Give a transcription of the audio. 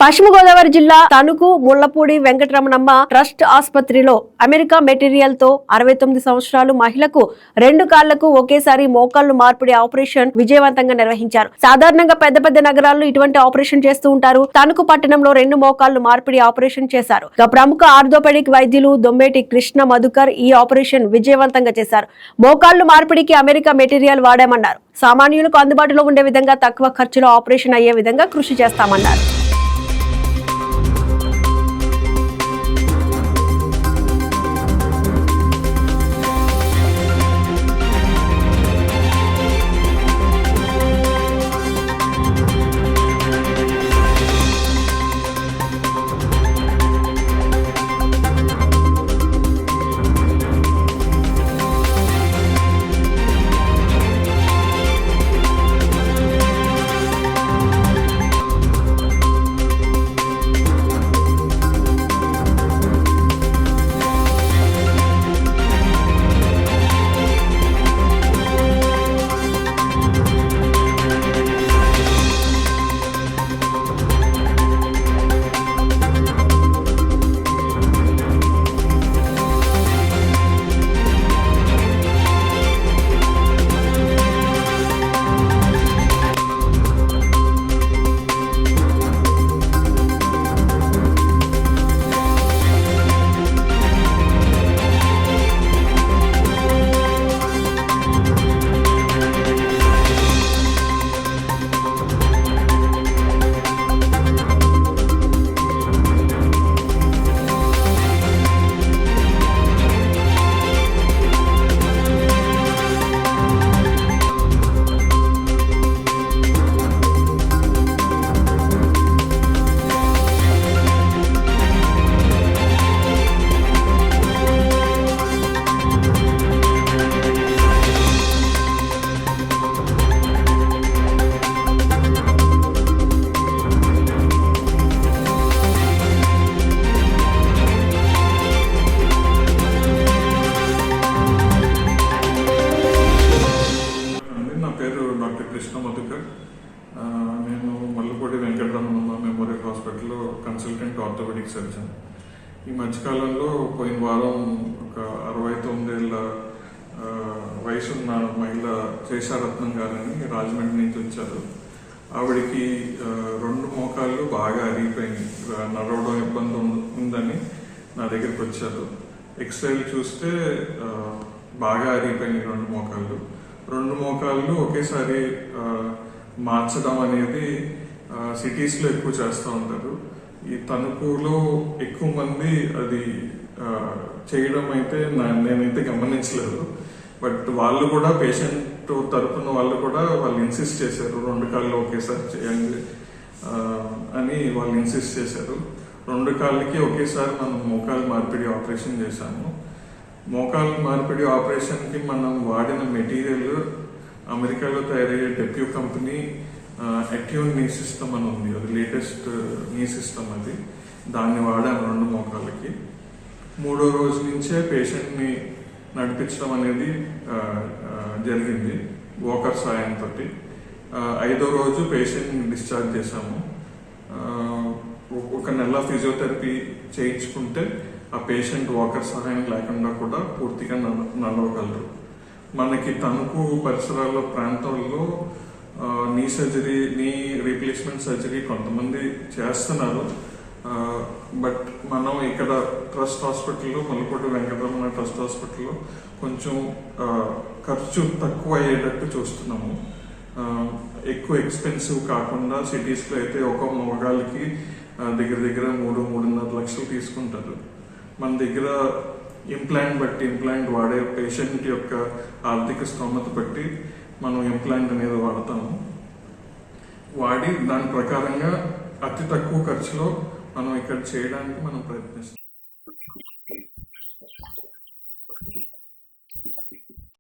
పశ్చిమ గోదావరి జిల్లా తణుకు ముళ్లపూడి వెంకటరమణమ్మ ట్రస్ట్ ఆసుపత్రిలో అమెరికా మెటీరియల్ తో 69 సంవత్సరాలు మహిళకు 2 కాళ్లకు ఒకేసారి మోకాళ్లు మార్పిడి ఆపరేషన్ విజయవంతంగా నిర్వహించారు. సాధారణంగా పెద్ద పెద్ద నగరాల్లో ఇటువంటి ఆపరేషన్ చేస్తూ ఉంటారు. తణుకు పట్టణంలో 2 మోకాళ్లు మార్పిడి ఆపరేషన్ చేశారు. ప్రముఖ ఆర్థోపెడిక్ వైద్యులు దొమ్మేటి కృష్ణ మధుకర్ ఈ ఆపరేషన్ విజయవంతంగా చేశారు. మోకాళ్లు మార్పిడికి అమెరికా మెటీరియల్ వాడామన్నారు. సామాన్యులకు అందుబాటులో ఉండే విధంగా తక్కువ ఖర్చులో ఆపరేషన్ అయ్యే విధంగా కృషి చేస్తామన్నారు. కృష్ణ మధుకర్. నేను ముళ్లపూడి వెంకటరమణమ్మ మెమోరియల్ హాస్పిటల్లో కన్సల్టెంట్ ఆర్థోపెడిక్ సర్జన్. ఈ మధ్యకాలంలో పోయిన వారం ఒక 69 ఏళ్ళ వయసున్న మహిళ శేషారత్నం గారని రాజమండ్రి నుంచి వచ్చారు. ఆవిడికి 2 మోకాళ్ళు బాగా అరిగిపోయినాయి, నడవడం ఇబ్బంది ఉందని నా దగ్గరికి వచ్చారు. ఎక్స్రేలు చూస్తే బాగా అరిగిపోయినాయి 2 మోకాళ్ళు ఒకేసారి మార్చడం అనేది సిటీస్లో ఎక్కువ చేస్తూ ఉంటారు. ఈ తణుకులో ఎక్కువ మంది అది చేయడం అయితే నేనైతే గమనించలేదు. బట్ వాళ్ళు కూడా పేషెంట్ తరపున వాళ్ళు ఇన్సిస్ట్ చేశారు, 2 కాళ్ళు ఒకేసారి చేయండి అని వాళ్ళు ఇన్సిస్ట్ చేశారు. 2 కాళ్ళకి ఒకేసారి మనం మోకాలు మార్పిడి ఆపరేషన్ చేశాము. మోకాలు మార్పిడి ఆపరేషన్కి మనం వాడిన మెటీరియల్ అమెరికాలో తయారయ్యే డెప్యూ కంపెనీ అట్యూన్ నీ సిస్టమ్ అని ఉంది. అది లేటెస్ట్ నీ సిస్టమ్. అది దాన్ని వాడాము 2 మోకాళ్ళకి. 3వ రోజు నుంచే పేషెంట్ని నడిపించడం అనేది జరిగింది వాకర్ సాయంతో. 5వ రోజు పేషెంట్ని డిశ్చార్జ్ చేశాము. 1 నెల ఫిజియోథెరపీ చేయించుకుంటే ఆ పేషెంట్ వాకర్ సహాయం లేకుండా కూడా పూర్తిగా నడవగలరు. మనకి తణుకు పరిసరాల ప్రాంతాల్లో నీ సర్జరీ, నీ రీప్లేస్మెంట్ సర్జరీ కొంతమంది చేస్తున్నారు. బట్ మనం ఇక్కడ ట్రస్ట్ హాస్పిటల్లో, ముళ్లపూడి వెంకటరమణ ట్రస్ట్ హాస్పిటల్లో కొంచెం ఖర్చు తక్కువ అయ్యేటట్టు చూస్తున్నాము. ఎక్కువ ఎక్స్పెన్సివ్ కాకుండా సిటీస్లో అయితే ఒక మోగాళ్ళకి దగ్గర 3-3.5 లక్షలు తీసుకుంటారు. మన దగ్గర ఇంప్లాంట్ వాడే పేషెంట్ యొక్క ఆర్థిక స్తోమత బట్టి మనం ఇంప్లాంట్ అనేది వాడతాము. వాడి దాని ప్రకారంగా అతి తక్కువ ఖర్చులో మనం ఇక్కడ చేయడానికి మనం ప్రయత్నిస్తాం.